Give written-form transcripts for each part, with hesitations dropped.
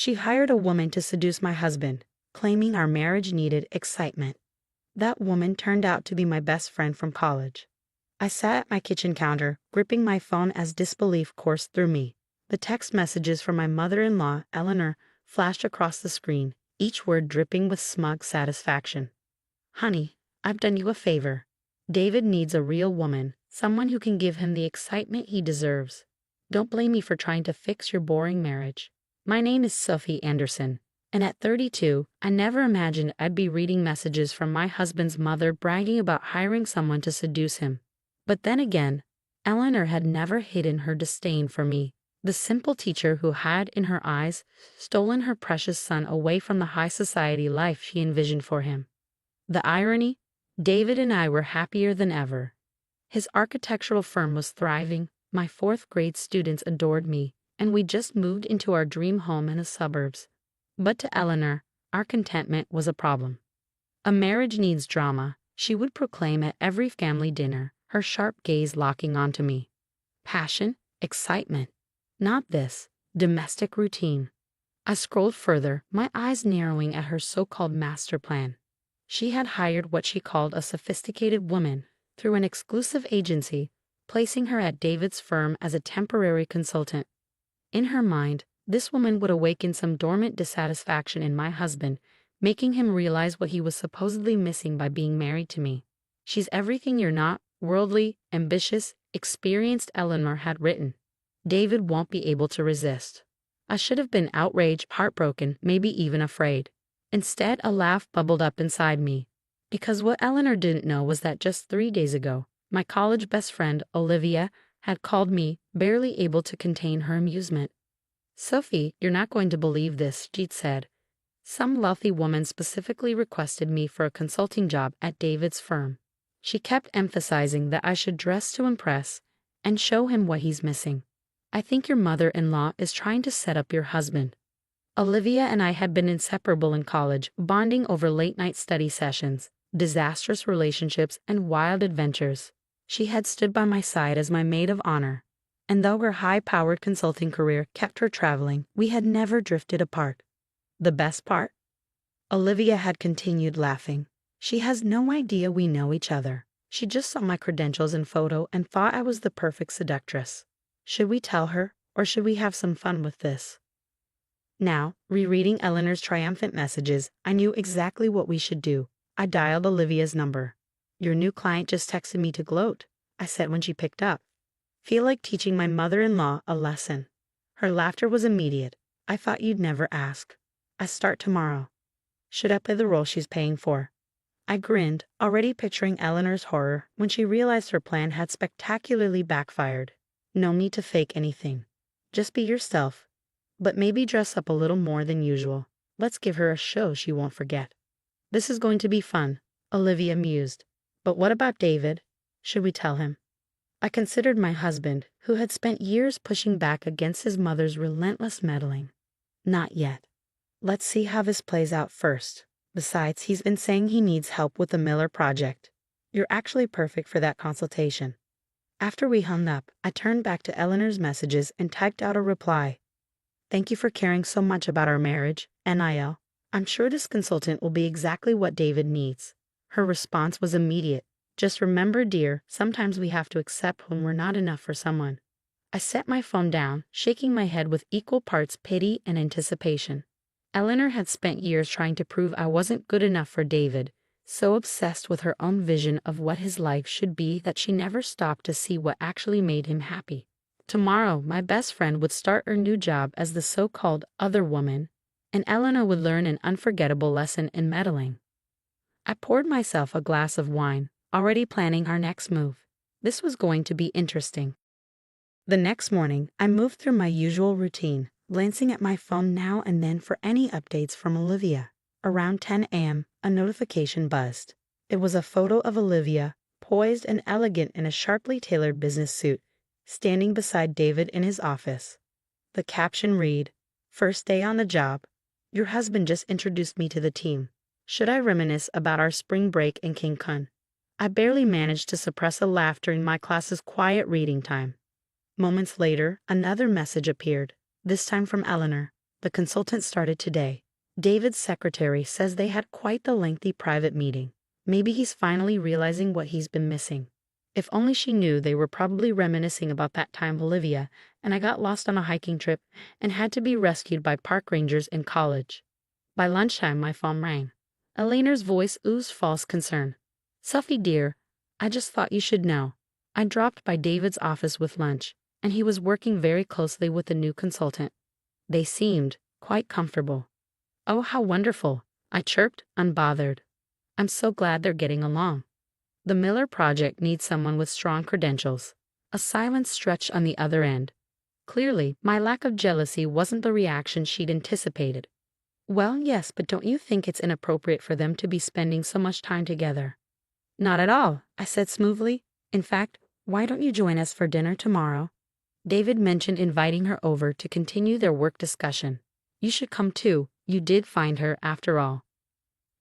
She hired a woman to seduce my husband, claiming our marriage needed excitement. That woman turned out to be my best friend from college. I sat at my kitchen counter, gripping my phone as disbelief coursed through me. The text messages from my mother-in-law, Eleanor, flashed across the screen, each word dripping with smug satisfaction. Honey, I've done you a favor. David needs a real woman, someone who can give him the excitement he deserves. Don't blame me for trying to fix your boring marriage. My name is Sophie Anderson, and at 32, I never imagined I'd be reading messages from my husband's mother bragging about hiring someone to seduce him. But then again, Eleanor had never hidden her disdain for me, the simple teacher who had, in her eyes, stolen her precious son away from the high society life she envisioned for him. The irony? David and I were happier than ever. His architectural firm was thriving, my fourth-grade students adored me, and we just moved into our dream home in the suburbs. But to Eleanor, our contentment was a problem. A marriage needs drama, she would proclaim at every family dinner, her sharp gaze locking onto me. Passion, excitement. Not this, domestic routine. I scrolled further, my eyes narrowing at her so-called master plan. She had hired what she called a sophisticated woman through an exclusive agency, placing her at David's firm as a temporary consultant. In her mind, this woman would awaken some dormant dissatisfaction in my husband, making him realize what he was supposedly missing by being married to me. She's everything you're not, worldly, ambitious, experienced, Eleanor had written. David won't be able to resist. I should have been outraged, heartbroken, maybe even afraid. Instead, a laugh bubbled up inside me. Because what Eleanor didn't know was that just 3 days ago, my college best friend, Olivia, had called me, barely able to contain her amusement. Sophie, you're not going to believe this, she'd said. Some wealthy woman specifically requested me for a consulting job at David's firm. She kept emphasizing that I should dress to impress and show him what he's missing. I think your mother-in-law is trying to set up your husband. Olivia and I had been inseparable in college, bonding over late-night study sessions, disastrous relationships, and wild adventures. She had stood by my side as my maid of honor, and though her high-powered consulting career kept her traveling, we had never drifted apart. The best part? Olivia had continued laughing. She has no idea we know each other. She just saw my credentials and photo and thought I was the perfect seductress. Should we tell her, or should we have some fun with this? Now, rereading Eleanor's triumphant messages, I knew exactly what we should do. I dialed Olivia's number. Your new client just texted me to gloat, I said when she picked up. Feel like teaching my mother-in-law a lesson. Her laughter was immediate. I thought you'd never ask. I start tomorrow. Should I play the role she's paying for? I grinned, already picturing Eleanor's horror when she realized her plan had spectacularly backfired. No need to fake anything. Just be yourself. But maybe dress up a little more than usual. Let's give her a show she won't forget. This is going to be fun, Olivia mused. But what about David? Should we tell him? I considered my husband, who had spent years pushing back against his mother's relentless meddling. Not yet. Let's see how this plays out first. Besides, he's been saying he needs help with the Miller project. You're actually perfect for that consultation. After we hung up, I turned back to Eleanor's messages and typed out a reply. Thank you for caring so much about our marriage, NIL. I'm sure this consultant will be exactly what David needs. Her response was immediate. Just remember, dear, sometimes we have to accept when we're not enough for someone. I set my phone down, shaking my head with equal parts pity and anticipation. Eleanor had spent years trying to prove I wasn't good enough for David, so obsessed with her own vision of what his life should be that she never stopped to see what actually made him happy. Tomorrow, my best friend would start her new job as the so-called other woman, and Eleanor would learn an unforgettable lesson in meddling. I poured myself a glass of wine, already planning our next move. This was going to be interesting. The next morning, I moved through my usual routine, glancing at my phone now and then for any updates from Olivia. Around 10 a.m., a notification buzzed. It was a photo of Olivia, poised and elegant in a sharply tailored business suit, standing beside David in his office. The caption read, "First day on the job. Your husband just introduced me to the team. Should I reminisce about our spring break in Cancun?" I barely managed to suppress a laugh during my class's quiet reading time. Moments later, another message appeared, this time from Eleanor. The consultant started today. David's secretary says they had quite the lengthy private meeting. Maybe he's finally realizing what he's been missing. If only she knew they were probably reminiscing about that time Olivia and I got lost on a hiking trip and had to be rescued by park rangers in college. By lunchtime, my phone rang. Eleanor's voice oozed false concern. Sophie dear, I just thought you should know. I dropped by David's office with lunch, and he was working very closely with the new consultant. They seemed quite comfortable. Oh, how wonderful, I chirped, unbothered. I'm so glad they're getting along. The Miller Project needs someone with strong credentials. A silence stretched on the other end. Clearly, my lack of jealousy wasn't the reaction she'd anticipated. Well, yes, but don't you think it's inappropriate for them to be spending so much time together? Not at all, I said smoothly. In fact, why don't you join us for dinner tomorrow? David mentioned inviting her over to continue their work discussion. You should come too, you did find her after all.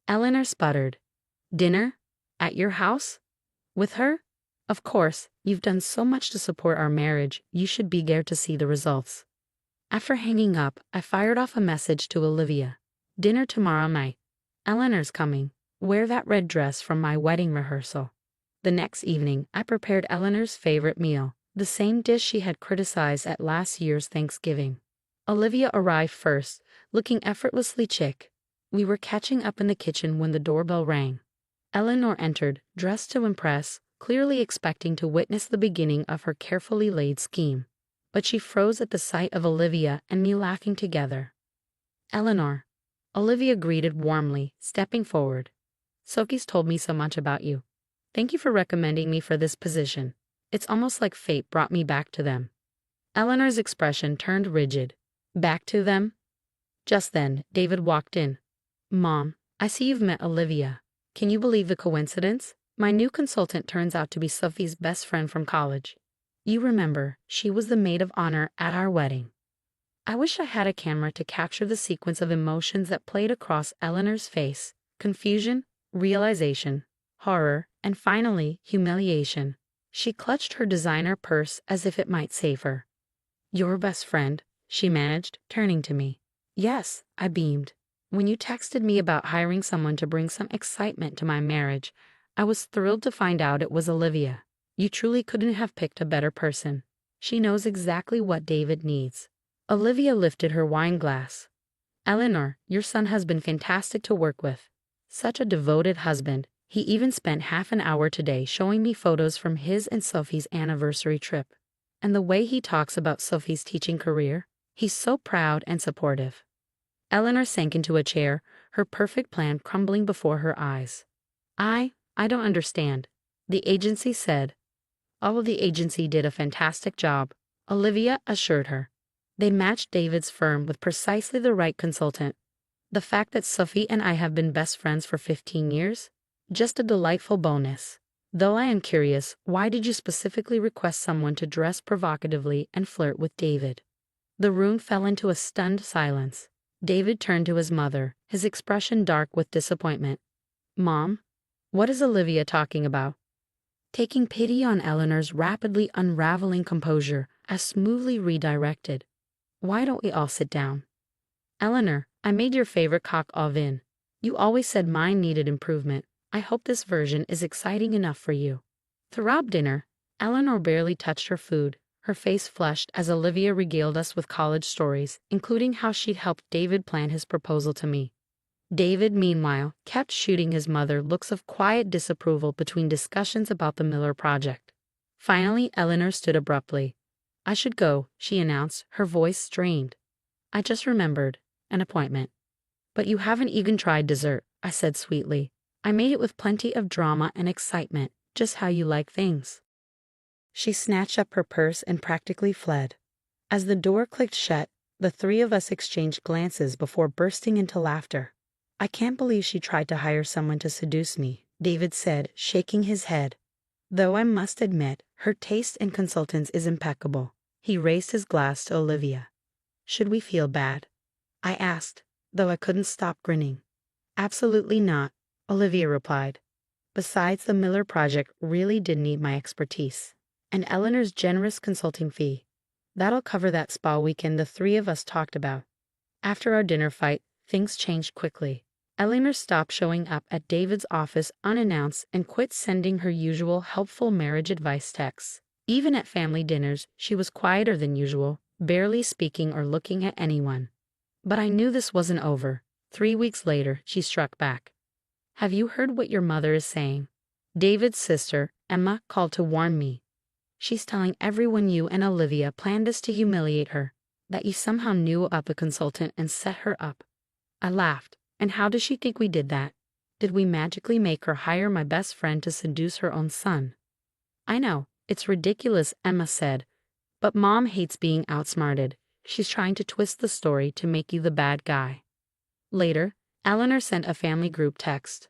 Eleanor sputtered. Dinner? At your house? With her? Of course, you've done so much to support our marriage, you should be there to see the results. After hanging up, I fired off a message to Olivia. Dinner tomorrow night. Eleanor's coming. Wear that red dress from my wedding rehearsal. The next evening, I prepared Eleanor's favorite meal, the same dish she had criticized at last year's Thanksgiving. Olivia arrived first, looking effortlessly chic. We were catching up in the kitchen when the doorbell rang. Eleanor entered, dressed to impress, clearly expecting to witness the beginning of her carefully laid scheme. But she froze at the sight of Olivia and me laughing together. Eleanor. Olivia greeted warmly, stepping forward. Sophie's told me so much about you. Thank you for recommending me for this position. It's almost like fate brought me back to them. Eleanor's expression turned rigid. Back to them? Just then, David walked in. Mom, I see you've met Olivia. Can you believe the coincidence? My new consultant turns out to be Sophie's best friend from college. You remember, she was the maid of honor at our wedding. I wish I had a camera to capture the sequence of emotions that played across Eleanor's face. Confusion, realization, horror, and finally, humiliation. She clutched her designer purse as if it might save her. Your best friend, she managed, turning to me. Yes, I beamed. When you texted me about hiring someone to bring some excitement to my marriage, I was thrilled to find out it was Olivia. You truly couldn't have picked a better person. She knows exactly what David needs. Olivia lifted her wine glass. Eleanor, your son has been fantastic to work with. Such a devoted husband. He even spent half an hour today showing me photos from his and Sophie's anniversary trip. And the way he talks about Sophie's teaching career, he's so proud and supportive. Eleanor sank into a chair, her perfect plan crumbling before her eyes. I don't understand. The agency said. Oh, the agency did a fantastic job, Olivia assured her. They matched David's firm with precisely the right consultant. The fact that Sophie and I have been best friends for 15 years? Just a delightful bonus. Though I am curious, why did you specifically request someone to dress provocatively and flirt with David? The room fell into a stunned silence. David turned to his mother, his expression dark with disappointment. Mom? What is Olivia talking about? Taking pity on Eleanor's rapidly unraveling composure, I smoothly redirected. Why don't we all sit down? Eleanor, I made your favorite coq au vin. You always said mine needed improvement. I hope this version is exciting enough for you. Throughout dinner, Eleanor barely touched her food. Her face flushed as Olivia regaled us with college stories, including how she'd helped David plan his proposal to me. David, meanwhile, kept shooting his mother looks of quiet disapproval between discussions about the Miller Project. Finally, Eleanor stood abruptly. I should go, she announced, her voice strained. I just remembered. An appointment. But you haven't even tried dessert, I said sweetly. I made it with plenty of drama and excitement, just how you like things. She snatched up her purse and practically fled. As the door clicked shut, the three of us exchanged glances before bursting into laughter. I can't believe she tried to hire someone to seduce me, David said, shaking his head. Though I must admit, her taste in consultants is impeccable. He raised his glass to Olivia. Should we feel bad? I asked, though I couldn't stop grinning. Absolutely not, Olivia replied. Besides, the Miller Project really did need my expertise. And Eleanor's generous consulting fee. That'll cover that spa weekend the three of us talked about. After our dinner fight, things changed quickly. Eleanor stopped showing up at David's office unannounced and quit sending her usual helpful marriage advice texts. Even at family dinners, she was quieter than usual, barely speaking or looking at anyone. But I knew this wasn't over. 3 weeks later, she struck back. "Have you heard what your mother is saying?" David's sister, Emma, called to warn me. "She's telling everyone you and Olivia planned this to humiliate her, that you somehow knew about the consultant and set her up." I laughed. "And how does she think we did that? Did we magically make her hire my best friend to seduce her own son?" "I know, it's ridiculous," Emma said. "But Mom hates being outsmarted. She's trying to twist the story to make you the bad guy." Later, Eleanor sent a family group text.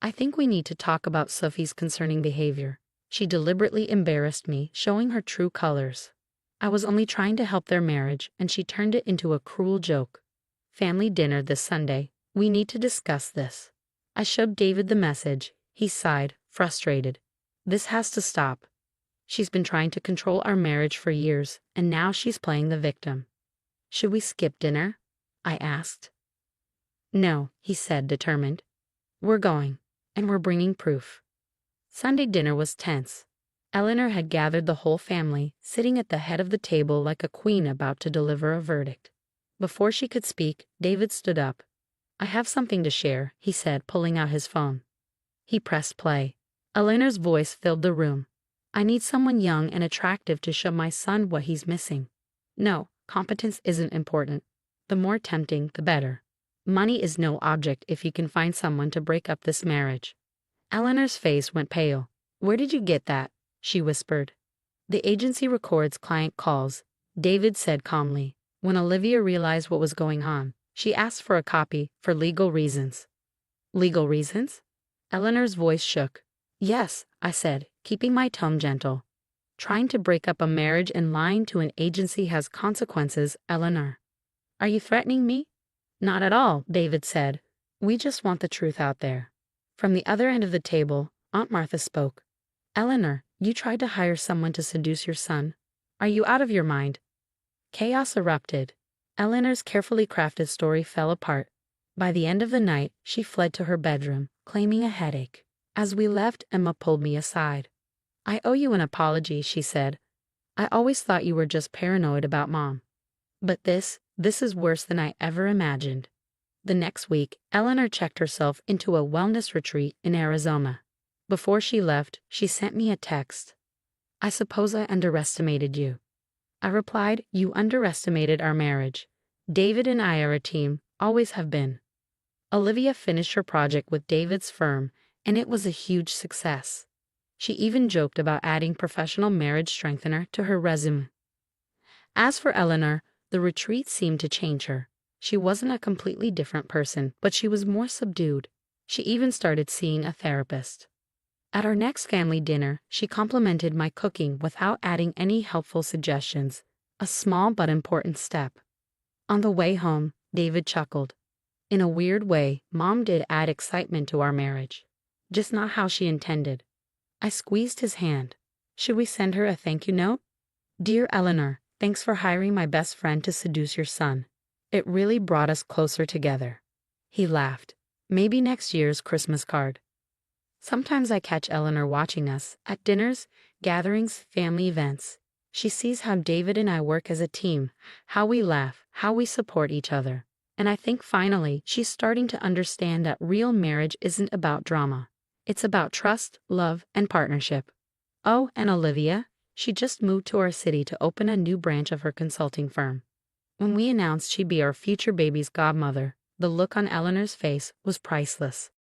"I think we need to talk about Sophie's concerning behavior. She deliberately embarrassed me, showing her true colors. I was only trying to help their marriage, and she turned it into a cruel joke. Family dinner this Sunday. We need to discuss this." I showed David the message. He sighed, frustrated. "This has to stop. She's been trying to control our marriage for years, and now she's playing the victim." "Should we skip dinner?" I asked. "No," he said, determined. "We're going, and we're bringing proof." Sunday dinner was tense. Eleanor had gathered the whole family, sitting at the head of the table like a queen about to deliver a verdict. Before she could speak, David stood up. "I have something to share," he said, pulling out his phone. He pressed play. Eleanor's voice filled the room. "I need someone young and attractive to show my son what he's missing. No, competence isn't important. The more tempting, the better. Money is no object if you can find someone to break up this marriage." Eleanor's face went pale. "Where did you get that?" she whispered. "The agency records client calls," David said calmly. "When Olivia realized what was going on, she asked for a copy for legal reasons." "Legal reasons?" Eleanor's voice shook. "Yes," I said, keeping my tone gentle. "Trying to break up a marriage and lying to an agency has consequences, Eleanor." "Are you threatening me?" "Not at all," David said. "We just want the truth out there." From the other end of the table, Aunt Martha spoke. "Eleanor, you tried to hire someone to seduce your son. Are you out of your mind?" Chaos erupted. Eleanor's carefully crafted story fell apart. By the end of the night, she fled to her bedroom, claiming a headache. As we left, Emma pulled me aside. "I owe you an apology," she said. "I always thought you were just paranoid about Mom. But this is worse than I ever imagined." The next week, Eleanor checked herself into a wellness retreat in Arizona. Before she left, she sent me a text. "I suppose I underestimated you." I replied, "You underestimated our marriage. David and I are a team, always have been." Olivia finished her project with David's firm, and it was a huge success. She even joked about adding professional marriage strengthener to her resume. As for Eleanor, the retreat seemed to change her. She wasn't a completely different person, but she was more subdued. She even started seeing a therapist. At our next family dinner, she complimented my cooking without adding any helpful suggestions, a small but important step. On the way home, David chuckled. In a weird way, Mom did add excitement to our marriage, just not how she intended. I squeezed his hand. "Should we send her a thank you note?" "Dear Eleanor, thanks for hiring my best friend to seduce your son. It really brought us closer together." He laughed. "Maybe next year's Christmas card." Sometimes I catch Eleanor watching us at dinners, gatherings, family events. She sees how David and I work as a team, how we laugh, how we support each other. And I think finally she's starting to understand that real marriage isn't about drama. It's about trust, love, and partnership. Oh, and Olivia, she just moved to our city to open a new branch of her consulting firm. When we announced she'd be our future baby's godmother, the look on Eleanor's face was priceless.